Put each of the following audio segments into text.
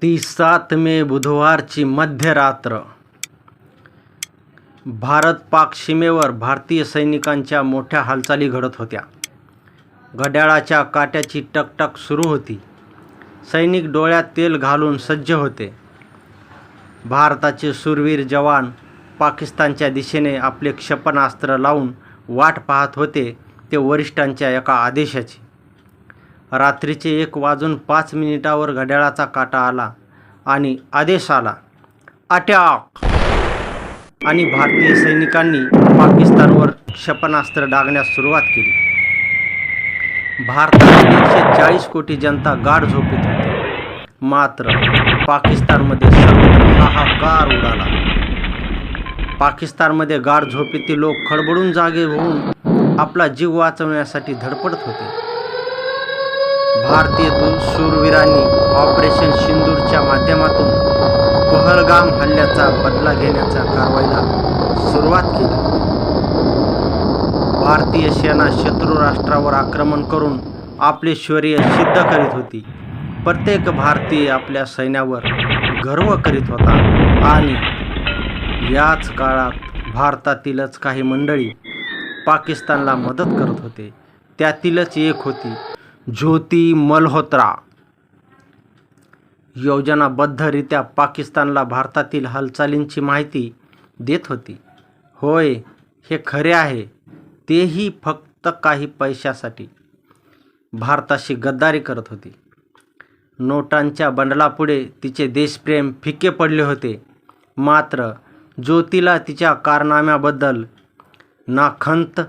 ती 7 मे बुधवारची मध्यरात्र. भारत पाक सीमेवर भारतीय सैनिकांच्या मोठ्या हालचाली घडत होत्या. घड्याळाच्या काट्याची टकटक सुरू होती. सैनिक डोळ्यात तेल घालून सज्ज होते. भारताचे शूरवीर जवान पाकिस्तानच्या दिशेने आपले क्षेपणास्त्र लावून वाट पाहत होते ते वरिष्ठांच्या एका आदेशाची. रात्रीचे 1:05 घड्याळाचा काटा आला आणि आदेश आला, अटॅक! आणि भारतीय सैनिकांनी पाकिस्तानवर क्षेपणास्त्र डागण्यास सुरुवात केली. भारतातील 140 कोटी जनता गाढ झोपेत होती. मात्र पाकिस्तानमध्ये सर्वत्र हाहाकार उडाला. पाकिस्तानमध्ये गाढ झोपेतील लोक खडबडून जागे होऊन आपला जीव वाचवण्यासाठी धडपडत होते. भारतीय शूरवीरांनी ऑपरेशन सिंदूरच्या माध्यमातून पहलगाम हल्ल्याचा बदला घेण्याच्या कारवाईला सुरुवात केली. भारतीय सेना शत्रू राष्ट्रावर आक्रमण करून आपले शौर्य सिद्ध करीत होती. प्रत्येक भारतीय आपल्या सैन्यावर गर्व करीत होता. आणि याच काळात भारतातीलच काही मंडळी पाकिस्तानला मदत करत होते. त्यातीलच एक होती ज्योती मल्होत्रा. योजनाबद्धरित्या पाकिस्तानला भारतातील हालचालींची माहिती देत होती. होय, हे खरे आहे. तेही फक्त काही पैशासाठी. भारताशी गद्दारी करत होती. नोटांच्या बंडलापुढे तिचे देशप्रेम फिके पडले होते. मात्र ज्योतीला तिच्या कारनाम्याबद्दल ना खंत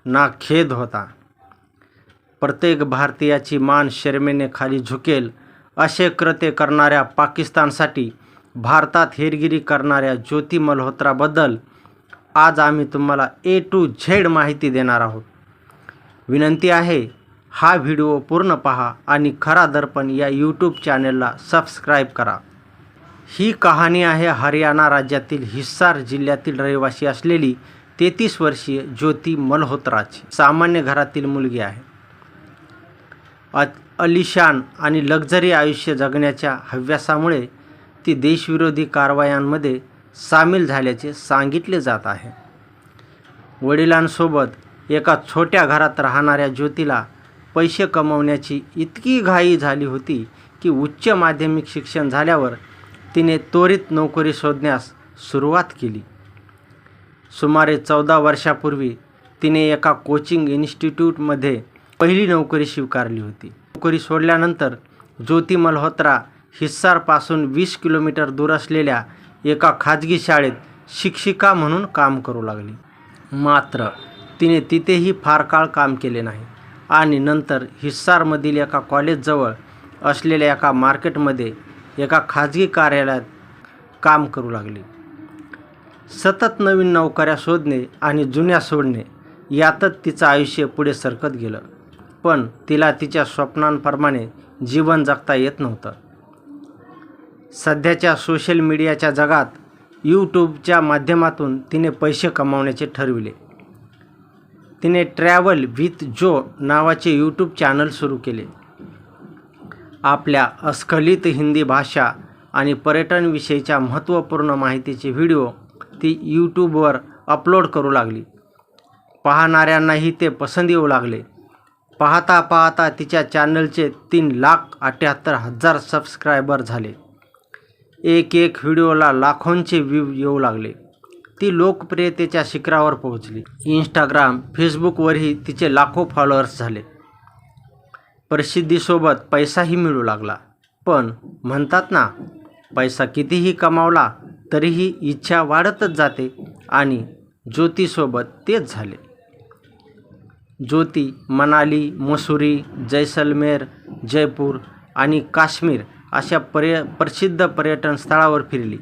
ना खेद होता. प्रत्येक भारतीयाची मान शरमेने खाली झुकेल असे कृत्य करणाऱ्या पाकिस्तानसाठी भारतात हेरगिरी करणाऱ्या ज्योती मल्होत्राबद्दल आज आम्ही तुम्हाला A to Z माहिती देणार आहोत. विनंती आहे, हा व्हिडिओ पूर्ण पहा आणि खरा दर्पण या यूट्यूब चॅनलला सबस्क्राईब करा. ही कहाणी आहे हरियाणा राज्यातील हिसार जिल्ह्यातील रहिवासी असलेली 33 वर्षीय ज्योती मल्होत्राची. सामान्य घरातील मुलगी आहे. अलिशान आणि लक्झरी आयुष्य जगण्याच्या हव्यासामुळे ती देशविरोधी कारवायांमध्ये सामील झाल्याचे सांगितले जात आहे. वडिलांसोबत एका छोट्या घरात राहणाऱ्या ज्योतीला पैसे कमवण्याची इतकी घाई झाली होती की उच्च माध्यमिक शिक्षण झाल्यावर तिने त्वरित नोकरी शोधण्यास सुरुवात केली. सुमारे 14 वर्षापूर्वी तिने एका कोचिंग इन्स्टिट्यूटमध्ये पहिली नोकरी स्वीकारली होती. नोकरी सोडल्यानंतर ज्योती मल्होत्रा हिसारपासून 20 किलोमीटर दूर असलेल्या एका खाजगी शाळेत शिक्षिका म्हणून काम करू लागली. मात्र तिने तिथेही फार काळ काम केले नाही आणि नंतर हिसारमधील एका कॉलेजजवळ असलेल्या एका मार्केटमध्ये एका खाजगी कार्यालयात काम करू लागली. सतत नवीन नोकऱ्या शोधणे आणि जुन्या सोडणे यातच तिचं आयुष्य पुढे सरकत गेलं. पण तिला तिच्या स्वप्नांप्रमाणे जीवन जगता येत नव्हतं. सध्याच्या सोशल मीडियाच्या जगात यूट्यूबच्या माध्यमातून तिने पैसे कमावण्याचे ठरविले. तिने ट्रॅव्हल विथ जो नावाचे यूट्यूब चॅनल सुरू केले. आपल्या अस्खलित हिंदी भाषा आणि पर्यटनविषयीच्या महत्त्वपूर्ण माहितीचे व्हिडिओ ती यूट्यूबवर अपलोड करू लागली. पाहणाऱ्यांनाही ते पसंत येऊ लागले. पाहता पाहता तिच्या चॅनलचे 3,78,000 सबस्क्रायबर झाले. एक व्हिडिओला लाखोंचे व्ह्यू येऊ लागले. ती लोकप्रियतेच्या शिखरावर पोहोचली. इंस्टाग्राम, फेसबुकवरही तिचे लाखो फॉलोअर्स झाले. प्रसिद्धीसोबत पैसाही मिळू लागला. पण म्हणतात ना, पैसा कितीही कमावला तरीही इच्छा वाढतच जाते आणि ज्योतीसोबत तेच झाले. ज्योती मनाली, मसुरी, जैसलमेर, जयपूर आणि काश्मीर अशा प्रसिद्ध पर्यटन स्थळावर फिरली.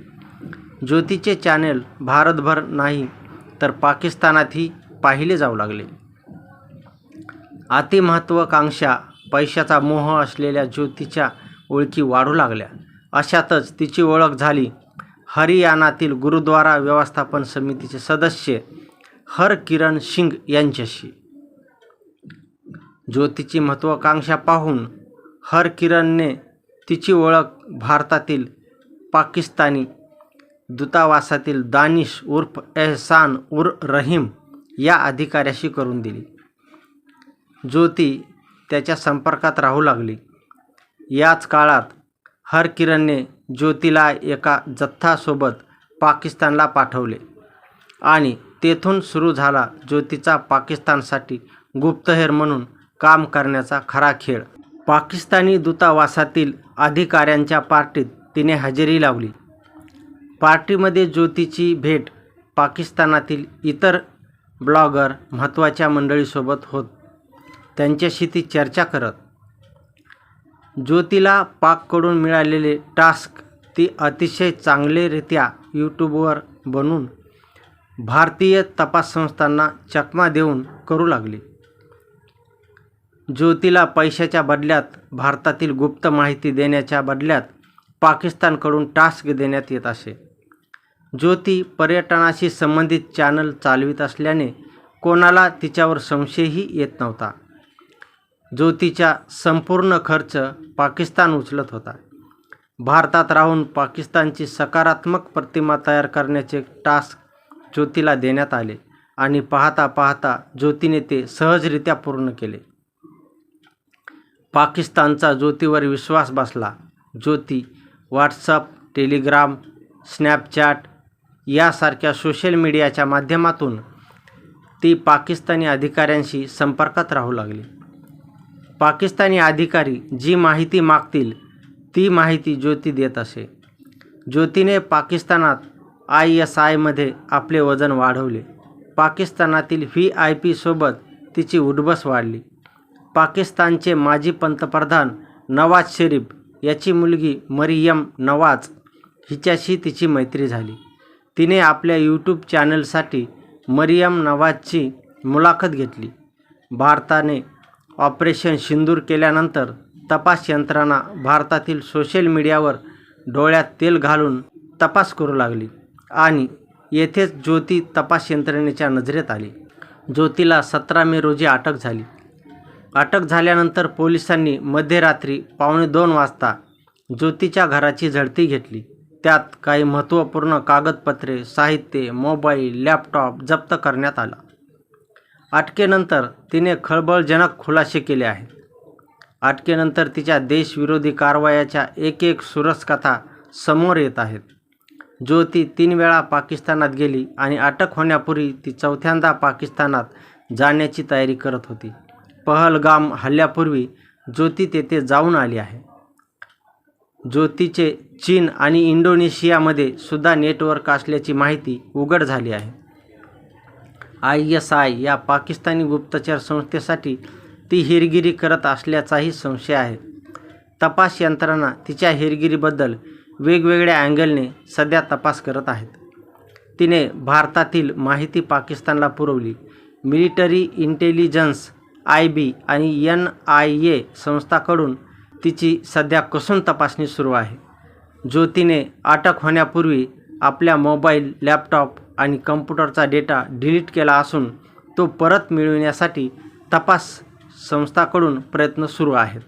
ज्योतीचे चॅनल भारतभर नाही तर पाकिस्तानातही पाहिले जाऊ लागले. अतिमहत्त्वाकांक्षा, पैशाचा मोह असलेल्या ज्योतीच्या ओळखी वाढू लागल्या. अशातच तिची ओळख झाली हरियाणातील गुरुद्वारा व्यवस्थापन समितीचे सदस्य हरकिरण सिंग यांच्याशी. ज्योतीची महत्त्वाकांक्षा पाहून हरकिरणने तिची ओळख भारतातील पाकिस्तानी दूतावासातील दानिश उर्फ एहसान उर रहीम या अधिकाऱ्याशी करून दिली. ज्योती त्याच्या संपर्कात राहू लागली. याच काळात हरकिरणने ज्योतीला एका जथ्थ्यासोबत पाकिस्तानला पाठवले आणि तेथून सुरू झाला ज्योतीचा पाकिस्तानसाठी गुप्तहेर म्हणून काम करण्याचा खरा खेळ. पाकिस्तानी दूतावासातील अधिकाऱ्यांच्या पार्टीत तिने हजेरी लावली. पार्टीमध्ये ज्योतीची भेट पाकिस्तानातील इतर ब्लॉगर महत्त्वाच्या मंडळीसोबत होत. त्यांच्याशी ती चर्चा करत. ज्योतीला पाककडून मिळालेले टास्क ती अतिशय चांगलेरित्या यूट्यूबवर बनवून भारतीय तपास संस्थांना चकमा देऊन करू लागली. ज्योतीला पैशाच्या बदल्यात भारतातील गुप्त माहिती देण्याच्या बदल्यात पाकिस्तानकडून टास्क देण्यात येत असे. ज्योती पर्यटनाशी संबंधित चॅनल चालवित असल्याने कोणाला तिच्यावर संशयही येत नव्हता. ज्योतीचा संपूर्ण खर्च पाकिस्तान उचलत होता. भारतात राहून पाकिस्तानची सकारात्मक प्रतिमा तयार करण्याचे टास्क ज्योतीला देण्यात आले आणि पाहता पाहता ज्योतीने ते सहजरित्या पूर्ण केले. पाकिस्तानचा ज्योतीवर विश्वास बसला. ज्योती व्हॉट्सअप, टेलिग्राम, स्नॅपचॅट यासारख्या सोशल मीडियाच्या माध्यमातून ती पाकिस्तानी अधिकाऱ्यांशी संपर्कात राहू लागली. पाकिस्तानी अधिकारी जी माहिती मागतील ती माहिती ज्योती देत असे. ज्योतीने पाकिस्तानात ISIमध्ये आपले वजन वाढवले. पाकिस्तानातील VIP सोबत तिची उठबस वाढली. पाकिस्तानचे माजी पंतप्रधान नवाज शरीफ याची मुलगी मरियम नवाज हिच्याशी तिची मैत्री झाली. तिने आपल्या यूट्यूब चॅनलसाठी मरियम नवाजची मुलाखत घेतली. भारताने ऑपरेशन सिंदूर केल्यानंतर तपास यंत्रणा भारतातील सोशल मीडियावर डोळ्यात तेल घालून तपास करू लागली आणि येथेच ज्योती तपास यंत्रणेच्या नजरेत आली. ज्योतीला 17 मे रोजी अटक झाली. अटक झाल्यानंतर पोलिसांनी मध्यरात्री 1:15 वाजता ज्योतीच्या घराची झडती घेतली. त्यात काही महत्त्वपूर्ण कागदपत्रे, साहित्य, मोबाईल, लॅपटॉप जप्त करण्यात आला. अटकेनंतर तिने खळबळजनक खुलासे केले आहेत. अटकेनंतर तिच्या देशविरोधी कारवायाच्या एक सुरस-कथा समोर येत आहेत. ज्योती 3 वेळा पाकिस्तानात गेली आणि अटक होण्यापूर्वी ती 4थ्यांदा पाकिस्तानात जाण्याची तयारी करत होती. पहलगाम हल्ल्यापूर्वी ज्योती तेथे जाऊन आली आहे. ज्योतीचे चीन आणि इंडोनेशियामध्ये सुद्धा नेटवर्क असल्याची माहिती उघड झाली आहे. ISI या पाकिस्तानी गुप्तचर संस्थेसाठी ती हेरगिरी करत असल्याचाही संशय आहे. तपास यंत्रणा तिच्या हेरगिरीबद्दल वेगवेगळ्या अँगलने सध्या तपास करत आहेत. तिने भारतातील माहिती पाकिस्तानला पुरवली. मिलिटरी इंटेलिजन्स IB आणि NIA संस्थांकडून तिची सध्या कसून तपासणी सुरू आहे. ज्योतीने अटक होण्यापूर्वी आपल्या मोबाईल, लॅपटॉप आणि कम्प्युटरचा डेटा डिलीट केला असून तो परत मिळविण्यासाठी तपास संस्थांकडून प्रयत्न सुरू आहेत.